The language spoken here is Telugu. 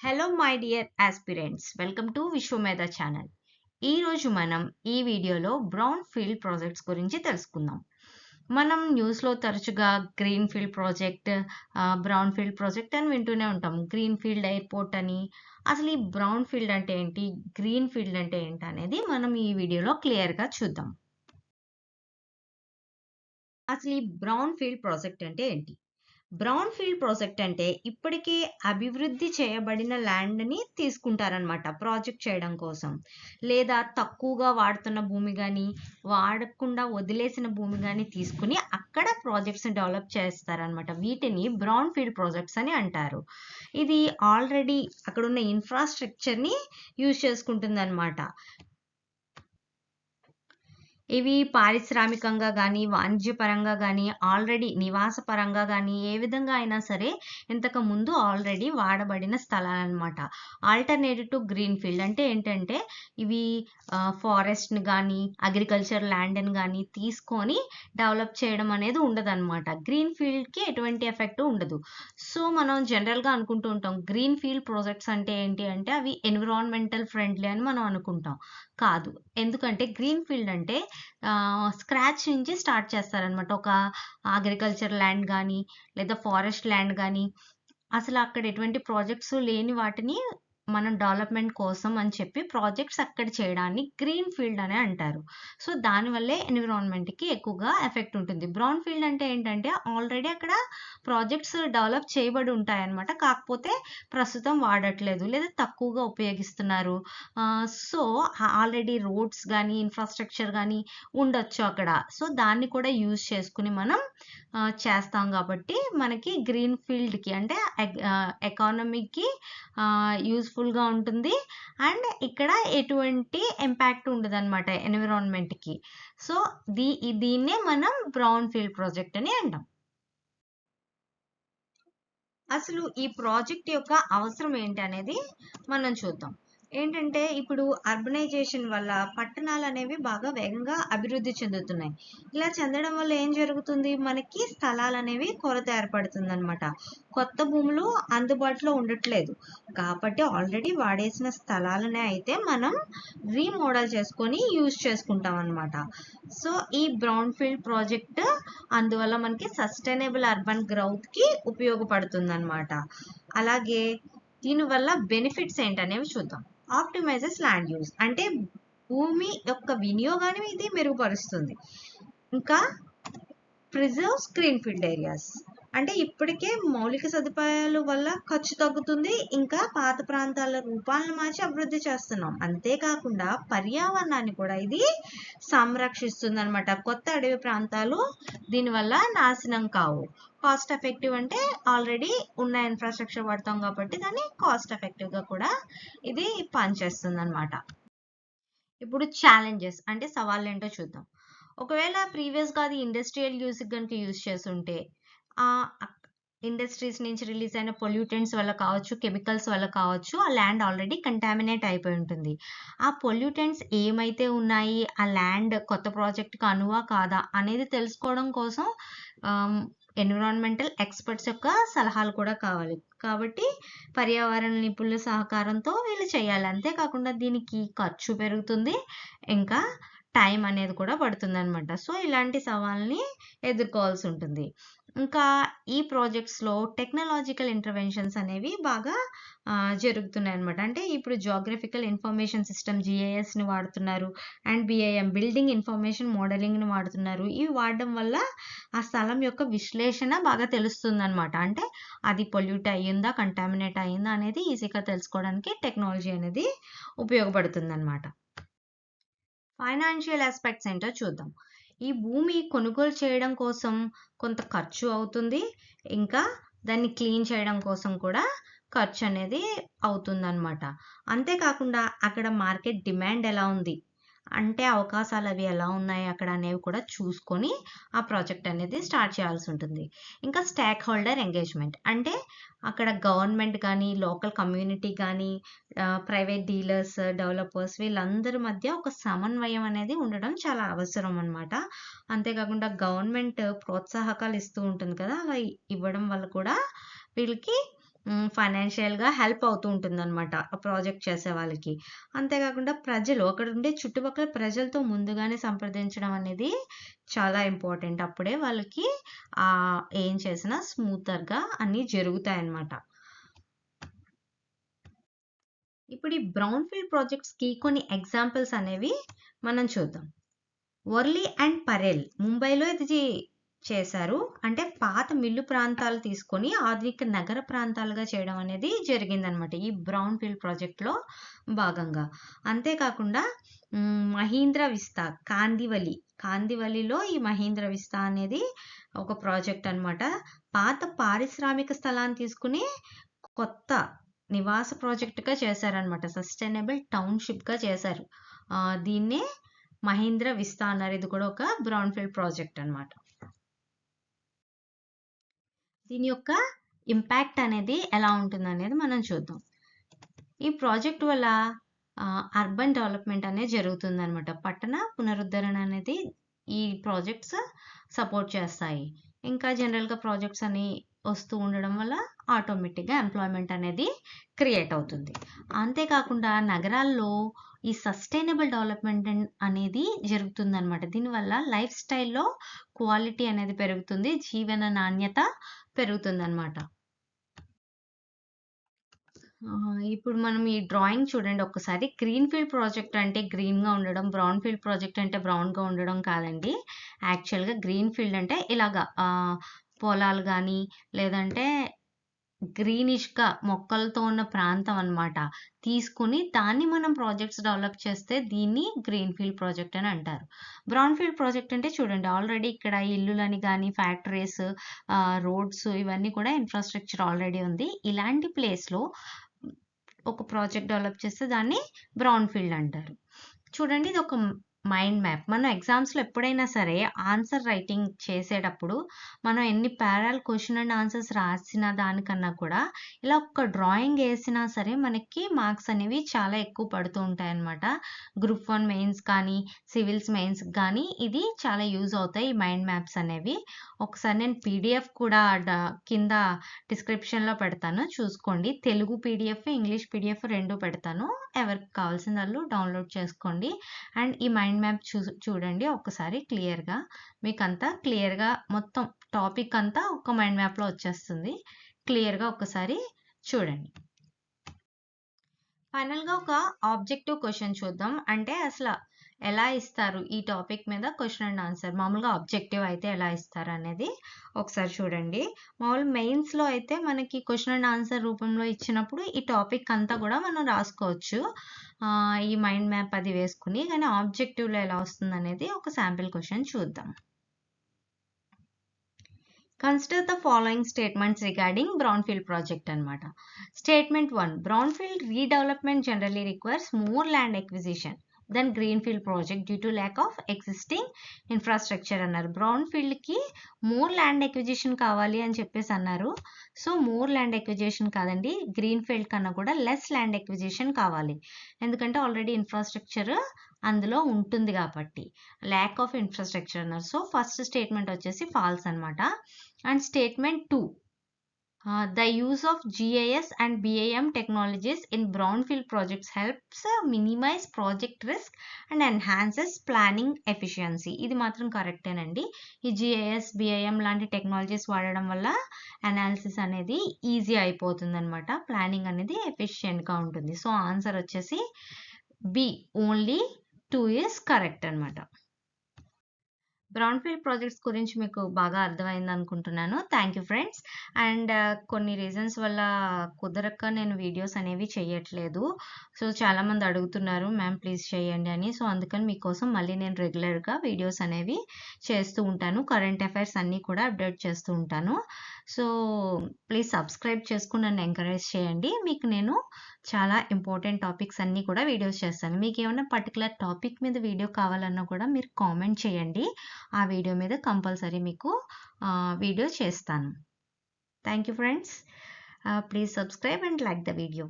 Hello my dear aspirants, welcome to Vishwamedha channel. ఈరోజు మనం ఈ వీడియోలో బ్రౌన్ ఫీల్డ్ ప్రాజెక్ట్స్ గురించి తెలుసుకుందాం. మనం న్యూస్లో తరచుగా green field project, brown field project అని వింటూనే ఉంటాం. గ్రీన్ ఫీల్డ్ ఎయిర్పోర్ట్ అని. అసలు ఈ బ్రౌన్ ఫీల్డ్ అంటే ఏంటి, గ్రీన్ ఫీల్డ్ అంటే ఏంటి అనేది మనం ఈ వీడియోలో క్లియర్గా చూద్దాం. అసలు ఈ బ్రౌన్ ఫీల్డ్ ప్రాజెక్ట్ అంటే ఏంటి? బ్రౌన్ ఫీల్డ్ ప్రాజెక్ట్ అంటే ఇప్పటికే అభివృద్ధి చేయబడిన ల్యాండ్ని తీసుకుంటారనమాట ప్రాజెక్ట్ చేయడం కోసం. లేదా తక్కువగా వాడుతున్న భూమి కానీ, వాడకుండా వదిలేసిన భూమి కానీ తీసుకుని అక్కడ ప్రాజెక్ట్స్ని డెవలప్ చేస్తారనమాట. వీటిని బ్రౌన్ ఫీల్డ్ ప్రాజెక్ట్స్ అని అంటారు. ఇది ఆల్రెడీ అక్కడ ఉన్న ఇన్ఫ్రాస్ట్రక్చర్ని యూజ్ చేసుకుంటుందన్నమాట. ఇవి పారిశ్రామికంగా కానీ, వాణిజ్యపరంగా కానీ, ఆల్రెడీ నివాస పరంగా కానీ, ఏ విధంగా అయినా సరే ఇంతకు ముందు ఆల్రెడీ వాడబడిన స్థలాలన్నమాట. ఆల్టర్నేటివ్ టు గ్రీన్ ఫీల్డ్ అంటే ఏంటంటే, ఇవి ఫారెస్ట్ని కానీ, అగ్రికల్చర్ ల్యాండ్ని కానీ తీసుకొని డెవలప్ చేయడం అనేది ఉండదన్నమాట. గ్రీన్ ఫీల్డ్కి ఎటువంటి ఎఫెక్ట్ ఉండదు. సో మనం జనరల్గా అనుకుంటూ ఉంటాం, గ్రీన్ ఫీల్డ్ ప్రాజెక్ట్స్ అంటే ఏంటి అంటే అవి ఎన్విరాన్మెంటల్ ఫ్రెండ్లీ అని మనం అనుకుంటాం. కాదు. ఎందుకంటే గ్రీన్ ఫీల్డ్ అంటే స్క్రాచ్ నుంచి స్టార్ట్ చేస్తారనమాట. ఒక అగ్రికల్చర్ ల్యాండ్ కానీ, లేదా ఫారెస్ట్ ల్యాండ్ కానీ, అసలు అక్కడ ఎటువంటి ప్రాజెక్ట్స్ లేని వాటిని మనం డెవలప్మెంట్ కోసం అని చెప్పి ప్రాజెక్ట్స్ అక్కడ చేయడాన్ని గ్రీన్ ఫీల్డ్ అనే అంటారు. సో దానివల్లే ఎన్విరాన్మెంట్కి ఎక్కువగా ఎఫెక్ట్ ఉంటుంది. బ్రౌన్ ఫీల్డ్ అంటే ఏంటంటే ఆల్రెడీ అక్కడ ప్రాజెక్ట్స్ డెవలప్ చేయబడి ఉంటాయన్నమాట. కాకపోతే ప్రస్తుతం వాడట్లేదు లేదా తక్కువగా ఉపయోగిస్తున్నారు. సో ఆల్రెడీ రోడ్స్ కానీ, ఇన్ఫ్రాస్ట్రక్చర్ కానీ ఉండొచ్చు అక్కడ. సో దాన్ని కూడా యూజ్ చేసుకుని మనం చేస్తాం కాబట్టి మనకి గ్రీన్ ఫీల్డ్కి అంటే ఎకానమీకి యూస్ఫుల్గా ఉంటుంది. అండ్ ఇక్కడ ఎటువంటి ఇంపాక్ట్ ఉండదు అనమాట ఎన్విరాన్మెంట్కి. సో దీన్నే మనం బ్రౌన్ ఫీల్డ్ ప్రాజెక్ట్ అని అంటాం. అసలు ఈ ప్రాజెక్ట్ యొక్క అవసరం ఏంటి అనేది మనం చూద్దాం. ఏంటంటే ఇప్పుడు అర్బనైజేషన్ వల్ల పట్టణాలు అనేవి బాగా వేగంగా అభివృద్ధి చెందుతున్నాయి. ఇలా చెందడం వల్ల ఏం జరుగుతుంది, మనకి స్థలాలు అనేవి కొరత ఏర్పడుతుంది అనమాట. కొత్త భూములు అందుబాటులో ఉండట్లేదు. కాబట్టి ఆల్రెడీ వాడేసిన స్థలాలనే అయితే మనం రీమోడల్ చేసుకొని యూజ్ చేసుకుంటాం అనమాట. సో ఈ బ్రౌన్ ఫీల్డ్ ప్రాజెక్ట్ అందువల్ల మనకి సస్టైనబుల్ అర్బన్ గ్రోత్కి ఉపయోగపడుతుంది అనమాట. అలాగే దీనివల్ల బెనిఫిట్స్ ఏంటనేవి చూద్దాం. ఆప్టిమైజెస్ ల్యాండ్ యూజ్ అంటే భూమి యొక్క వినియోగాన్ని ఇది మెరుగుపరుస్తుంది. ఇంకా ప్రిజర్వ్స్ గ్రీన్ ఫీల్డ్ ఏరియాస్ అంటే ఇప్పటికే మౌలిక సదుపాయాల వల్ల ఖర్చు తగ్గుతుంది. ఇంకా పాత ప్రాంతాల రూపాలను మార్చి అభివృద్ధి చేస్తున్నాం. అంతేకాకుండా పర్యావరణాన్ని కూడా ఇది సంరక్షిస్తుంది అనమాట. కొత్త అడవి ప్రాంతాలు దీనివల్ల నాశనం కావు. కాస్ట్ ఎఫెక్టివ్ అంటే ఆల్రెడీ ఉన్న ఇన్ఫ్రాస్ట్రక్చర్ వాడతాం కాబట్టి దాన్ని కాస్ట్ ఎఫెక్టివ్గా కూడా ఇది పనిచేస్తుంది అనమాట. ఇప్పుడు ఛాలెంజెస్ అంటే సవాళ్ళు ఏంటో చూద్దాం. ఒకవేళ ప్రీవియస్గా అది ఇండస్ట్రియల్ యూస్కి కనుక యూజ్ చేస్తుంటే ఆ ఇండస్ట్రీస్ నుంచి రిలీజ్ అయిన పొల్యూటెంట్స్ వల్ల కావచ్చు, కెమికల్స్ వల్ల కావచ్చు, ఆ ల్యాండ్ ఆల్రెడీ కంటామినేట్ అయిపోయి ఉంటుంది. ఆ పొల్యూటెంట్స్ ఏమైతే ఉన్నాయి, ఆ ల్యాండ్ కొత్త ప్రాజెక్ట్కి అనువా కాదా అనేది తెలుసుకోవడం కోసం ఎన్విరాన్మెంటల్ ఎక్స్పర్ట్స్ యొక్క సలహాలు కూడా కావాలి. కాబట్టి పర్యావరణ నిపుణుల సహకారంతో వీళ్ళు చేయాలి. అంతేకాకుండా దీనికి ఖర్చు పెరుగుతుంది, ఇంకా టైం అనేది కూడా పడుతుంది అనమాట. సో ఇలాంటి సవాల్ని ఎదుర్కోవాల్సి ఉంటుంది. ఇంకా ఈ ప్రాజెక్ట్స్లో టెక్నాలజికల్ ఇంటర్వెన్షన్స్ అనేవి బాగా జరుగుతున్నాయి అనమాట. అంటే ఇప్పుడు జియోగ్రఫికల్ ఇన్ఫర్మేషన్ సిస్టమ్ GISని వాడుతున్నారు. అండ్ BIM బిల్డింగ్ ఇన్ఫర్మేషన్ మోడలింగ్ని వాడుతున్నారు. ఇవి వాడడం వల్ల ఆ స్థలం యొక్క విశ్లేషణ బాగా తెలుస్తుంది అనమాట. అంటే అది పొల్యూట్ అయ్యిందా, కంటామినేట్ అయ్యిందా అనేది ఈజీగా తెలుసుకోవడానికి టెక్నాలజీ అనేది ఉపయోగపడుతుంది అనమాట. ఫైనాన్షియల్ ఆస్పెక్ట్స్ ఏంటో చూద్దాం. ఈ భూమి కొనుగోలు చేయడం కోసం కొంత ఖర్చు అవుతుంది. ఇంకా దాన్ని క్లీన్ చేయడం కోసం కూడా ఖర్చు అనేది అవుతుందన్నమాట. అంతేకాకుండా అక్కడ మార్కెట్ డిమాండ్ ఎలా ఉంది, అంటే అవకాశాలు అవి ఎలా ఉన్నాయి అక్కడ అనేవి కూడా చూసుకొని ఆ ప్రాజెక్ట్ అనేది స్టార్ట్ చేయాల్సి ఉంటుంది. ఇంకా స్టేక్ హోల్డర్ ఎంగేజ్మెంట్ అంటే అక్కడ గవర్నమెంట్ కానీ, లోకల్ కమ్యూనిటీ కానీ, ప్రైవేట్ డీలర్స్, డెవలపర్స్ వీళ్ళందరి మధ్య ఒక సమన్వయం అనేది ఉండడం చాలా అవసరం అనమాట. అంతేకాకుండా గవర్నమెంట్ ప్రోత్సాహకాలు ఇస్తూ ఉంటుంది కదా, అలా ఇవ్వడం వల్ల కూడా వీళ్ళకి ఫైనాన్షియల్‌గా హెల్ప్ అవుతూ ఉంటుందన్నమాట. ఆ ప్రాజెక్ట్ చేసే వాళ్ళకి. అంతేకాకుండా ప్రజలు అక్కడ ఉండే చుట్టుపక్కల ప్రజలతో ముందుగానే సంప్రదించడం అనేది చాలా ఇంపార్టెంట్. అప్పుడే వాళ్ళకి ఏం చేసినా స్మూతర్‌గా అన్నీ జరుగుతాయన్నమాట. ఇప్పుడు ఈ బ్రౌన్‌ఫీల్డ్ ప్రాజెక్ట్స్‌కి కొన్ని ఎగ్జాంపుల్స్ అనేవి మనం చూద్దాం. వర్లీ అండ్ పరేల్ ముంబైలో ఇది చేశారు. అంటే పాత మిల్లు ప్రాంతాలు తీసుకొని ఆధునిక నగర ప్రాంతాలుగా చేయడం అనేది జరిగిందనమాట. ఈ బ్రౌన్ ఫీల్డ్ ప్రాజెక్ట్‌లో భాగంగా. అంతేకాకుండా మహీంద్ర విస్తా కాందివలిలో ఈ మహీంద్ర విస్తా అనేది ఒక ప్రాజెక్ట్ అనమాట. పాత పారిశ్రామిక స్థలాన్ని తీసుకుని కొత్త నివాస ప్రాజెక్ట్‌గా చేశారనమాట. సస్టైనబుల్ టౌన్‌షిప్‌గా చేశారు. దీన్నే మహీంద్ర విస్తా అన్నారు. ఇది కూడా ఒక బ్రౌన్‌ఫీల్డ్ ప్రాజెక్ట్ అనమాట. దీని యొక్క ఇంపాక్ట్ అనేది ఎలా ఉంటుందనేది మనం చూద్దాం. ఈ ప్రాజెక్ట్ వల్ల అర్బన్ డెవలప్మెంట్ అనేది జరుగుతుందనమాట. పట్టణ పునరుద్ధరణ అనేది ఈ ప్రాజెక్ట్స్ సపోర్ట్ చేస్తాయి. ఇంకా జనరల్‌గా ప్రాజెక్ట్స్ అని వస్తూ ఉండడం వల్ల ఆటోమేటిక్‌గా ఎంప్లాయ్మెంట్ అనేది క్రియేట్ అవుతుంది. అంతేకాకుండా నగరాల్లో ఈ సస్టైనబుల్ డెవలప్మెంట్ అనేది జరుగుతుందనమాట. దీనివల్ల లైఫ్ స్టైల్‌లో క్వాలిటీ అనేది పెరుగుతుంది. జీవన నాణ్యత పెరుగుతుందనమాట. ఇప్పుడు మనం ఈ డ్రాయింగ్ చూడండి ఒక్కసారి. గ్రీన్ ఫీల్డ్ ప్రాజెక్ట్ అంటే గ్రీన్‌గా ఉండడం, బ్రౌన్ ఫీల్డ్ ప్రాజెక్ట్ అంటే బ్రౌన్‌గా ఉండడం కాదండి. యాక్చువల్‌గా గ్రీన్ ఫీల్డ్ అంటే ఇలాగా పొలాలు గానీ, లేదంటే గ్రీనిష్‌గా మొక్కలతో ఉన్న ప్రాంతం అన్నమాట. తీసుకొని దాన్ని మనం ప్రాజెక్ట్స్ డెవలప్ చేస్తే దీన్ని గ్రీన్ ఫీల్డ్ ప్రాజెక్ట్ అని అంటారు. బ్రౌన్ ఫీల్డ్ ప్రాజెక్ట్ అంటే చూడండి ఆల్రెడీ ఇక్కడ ఇల్లులని గానీ, ఫ్యాక్టరీస్, రోడ్స్ ఇవన్నీ కూడా ఇన్‌ఫ్రాస్ట్రక్చర్ ఆల్రెడీ ఉంది. ఇలాంటి ప్లేస్‌లో ఒక ప్రాజెక్ట్ డెవలప్ చేస్తే దాన్ని బ్రౌన్ ఫీల్డ్ అంటారు. చూడండి ఇది ఒక మైండ్ మ్యాప్. మనం ఎగ్జామ్స్‌లో ఎప్పుడైనా సరే ఆన్సర్ రైటింగ్ చేసేటప్పుడు మనం ఎన్ని పారాలు క్వెషన్ అండ్ ఆన్సర్స్ రాసిన దానికన్నా కూడా ఇలా ఒక డ్రాయింగ్ ఏసినా సరే మనకి మార్క్స్ అనేవి చాలా ఎక్కువ పడుతూ ఉంటాయన్నమాట. గ్రూప్ 1 మెయిన్స్ కానీ, సివిల్స్ మెయిన్స్‌కి గానీ ఇది చాలా యూజ్ అవుతాయి ఈ మైండ్ మ్యాప్స్ అనేవి. ఒకసారి నేను పీడీఎఫ్ కూడా కింద డిస్క్రిప్షన్‌లో పెడతాను చూసుకోండి. తెలుగు పీడీఎఫ్, ఇంగ్లీష్ పీడీఎఫ్ 2 పెడతాను. ఎవరికి కావాల్సిన వాళ్ళు డౌన్లోడ్ చేసుకోండి. అండ్ ఈ మైండ్ మ్యాప్ చూడండి ఒక్కసారి క్లియర్‌గా. మీకంతా క్లియర్‌గా మొత్తం టాపిక్ అంతా ఒక మైండ్ మ్యాప్‌లో వచ్చేస్తుంది. క్లియర్‌గా ఒక్కసారి చూడండి. ఫైనల్‌గా ఒక ఆబ్జెక్టివ్ క్వెషన్ చూద్దాం. అంటే అసల ఎలా ఇస్తారు ఈ టాపిక్ మీద క్వెషన్ అండ్ ఆన్సర్. మామూలుగా ఆబ్జెక్టివ్ అయితే ఎలా ఇస్తారు అనేది ఒకసారి చూడండి. మామూలు మెయిన్స్‌లో అయితే మనకి క్వెషన్ అండ్ ఆన్సర్ రూపంలో ఇచ్చినప్పుడు ఈ టాపిక్ అంతా కూడా మనం రాసుకోవచ్చు. ఈ మైండ్ మ్యాప్ అది వేసుకుని. కానీ ఆబ్జెక్టివ్‌లో ఎలా వస్తుందనేది ఒక శాంపిల్ క్వెషన్ చూద్దాం. Consider the following statements regarding brownfield project అన్నమాట. Statement 1. Brownfield redevelopment generally requires more land acquisition than greenfield project due to lack of existing infrastructure అన్నారు. బ్రౌన్ఫీల్డ్ కి మోర్ ల్యాండ్ ఎక్విజిషన్ కావాలి అని చెప్పేసి అన్నారు. సో మోర్ ల్యాండ్ ఎక్విజిషన్ కాదండి, గ్రీన్ఫీల్డ్ కన్నా కూడా లెస్ ల్యాండ్ ఎక్విజిషన్ కావాలి. ఎందుకంటే ఆల్రెడీ ఇన్ఫ్రాస్ట్రక్చర్ అందులో ఉంటుంది కాబట్టి. ల్యాక్ ఆఫ్ ఇన్ఫ్రాస్ట్రక్చర్ అన్నారు. సో ఫస్ట్ స్టేట్మెంట్ వచ్చేసి ఫాల్స్ అనమాట. And statement 2, the use of GIS and BIM technologies in brownfield projects helps minimize project risk and enhances planning efficiency. ఇది మాత్రం కరెక్టేనండి. ఈ GIS, BIM లాంటి టెక్నాలజీస్ వాడడం వల్ల అనాలిసిస్ అనేది ఈజీ అయిపోతుంది అనమాట. ప్లానింగ్ అనేది ఎఫిషియెంట్గా ఉంటుంది. సో ఆన్సర్ వచ్చేసి బి, ఓన్లీ 2 ఈస్ కరెక్ట్ అనమాట. బ్రౌన్ఫీల్డ్ ప్రాజెక్ట్స్ గురించి మీకు బాగా అర్థమైంది అనుకుంటున్నాను. Thank you friends. అండ్ కొన్ని రీజన్స్ వల్ల కుదరక నేను వీడియోస్ అనేవి చేయట్లేదు. సో చాలామంది అడుగుతున్నారు మ్యామ్ ప్లీజ్ చేయండి అని. సో అందుకని మీకోసం మళ్ళీ నేను రెగ్యులర్గా వీడియోస్ అనేవి చేస్తూ ఉంటాను. కరెంట్ అఫైర్స్ అన్నీ కూడా అప్డేట్ చేస్తూ ఉంటాను. సో ప్లీజ్ సబ్స్క్రైబ్ చేసుకుని నన్ను ఎంకరేజ్ చేయండి. మీకు నేను చాలా ఇంపార్టెంట్ టాపిక్స్ అన్నీ కూడా వీడియోస్ చేస్తాను. మీకు ఏమైనా పర్టికులర్ టాపిక్ మీద వీడియో కావాలన్నా కూడా మీరు కామెంట్ చేయండి. ఆ వీడియో మీద కంపల్సరీ మీకు వీడియో చేస్తాను. Thank you friends. Please subscribe and like the video.